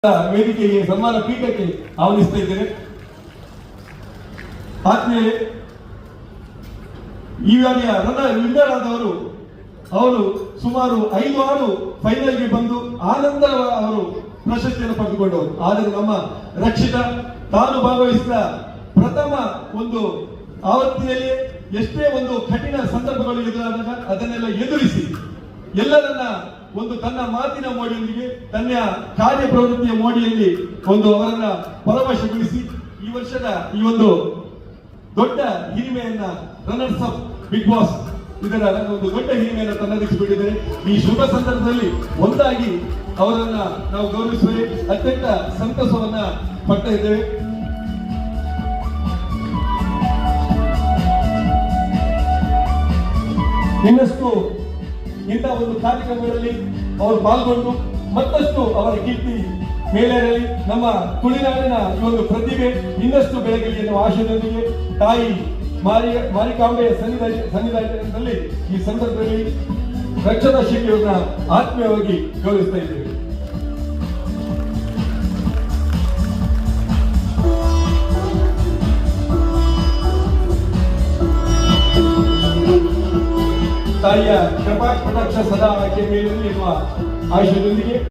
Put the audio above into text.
ವೇದಿಕೆಗೆ ಸನ್ಮಾನ ಪೀಠಕ್ಕೆ ಆಹ್ವಾನಿಸ್ತಾ ಇದ್ದೇನೆ. ಆದ್ಮೇಲೆ ಈ ಬಾರಿಯ ವಿನ್ನರ್ ಆದವರು ಅವರು ಸುಮಾರು 5-6 ಫೈನಲ್ಗೆ ಬಂದು ಆನಂದ ಅವರು ಪ್ರಶಸ್ತಿಯನ್ನು ಪಡೆದುಕೊಂಡವರು. ಆದರೆ ನಮ್ಮ ರಕ್ಷಿತಾ ತಾನು ಭಾಗವಹಿಸಿದ ಪ್ರಥಮ ಒಂದು ಆವೃತ್ತಿಯಲ್ಲಿ ಎಷ್ಟೇ ಒಂದು ಕಠಿಣ ಸಂದರ್ಭಗಳು ಎದುರಾದಾಗ ಅದನ್ನೆಲ್ಲ ಎದುರಿಸಿ ಎಲ್ಲರನ್ನ ಒಂದು ತನ್ನ ಮಾತಿನ ಮೋಡಿಯೊಂದಿಗೆ ತನ್ನ ಕಾರ್ಯಪ್ರವೃತ್ತಿಯ ಮೋಡಿಯಲ್ಲಿ ಒಂದು ಅವರನ್ನ ಪರವಶಗೊಳಿಸಿ ಈ ವರ್ಷದ ಈ ಒಂದು ದೊಡ್ಡ ಹಿರಿಮೆಯನ್ನ ರನ್ನರ್ಸ್ ಅಪ್ ಬಿಗ್ ಬಾಸ್ ಇದರ ಒಂದು ದೊಡ್ಡ ಹಿರಿಮೆಯನ್ನು ತನ್ನದಿಸಿಬಿಟ್ಟಿದ್ದಾರೆ. ಈ ಶುಭ ಸಂದರ್ಭದಲ್ಲಿ ಒಂದಾಗಿ ಅವರನ್ನ ನಾವು ಗೌರವಿಸುವೆ ಅತ್ಯಂತ ಸಂತಸವನ್ನ ಪಡ್ತಾ ಇದ್ದೇವೆ. ಇನ್ನಷ್ಟು ಇಂಥ ಒಂದು ಕಾರ್ಯಕ್ರಮಗಳಲ್ಲಿ ಅವರು ಪಾಲ್ಗೊಂಡು ಮತ್ತಷ್ಟು ಅವರ ಕೀರ್ತಿ ಮೇಲೇರಲಿ, ನಮ್ಮ ತುಳುನಾಡಿನ ಈ ಒಂದು ಪ್ರತಿಭೆ ಇನ್ನಷ್ಟು ಬೆಳಗಲಿ ಎನ್ನುವ ಆಶಯದೊಂದಿಗೆ ತಾಯಿ ಮಾರಿಕಾಂಬೆಯ ಸನ್ನಿಧಾನದಲ್ಲಿ ಈ ಸಂದರ್ಭದಲ್ಲಿ ರಕ್ಷಣಾ ಶಿಬಿರನ್ನ ಆತ್ಮೀಯವಾಗಿ ಗೌರವಿಸ್ತಾ ಇದ್ದೇವೆ. ತಾಯಿಯ ಕೃಪಾ ಕಟಾಕ್ಷ ಸದಾ ಆಕೆ ಮೇಲಿರಲಿ ಎನ್ನುವ ಆಶಯದೊಂದಿಗೆ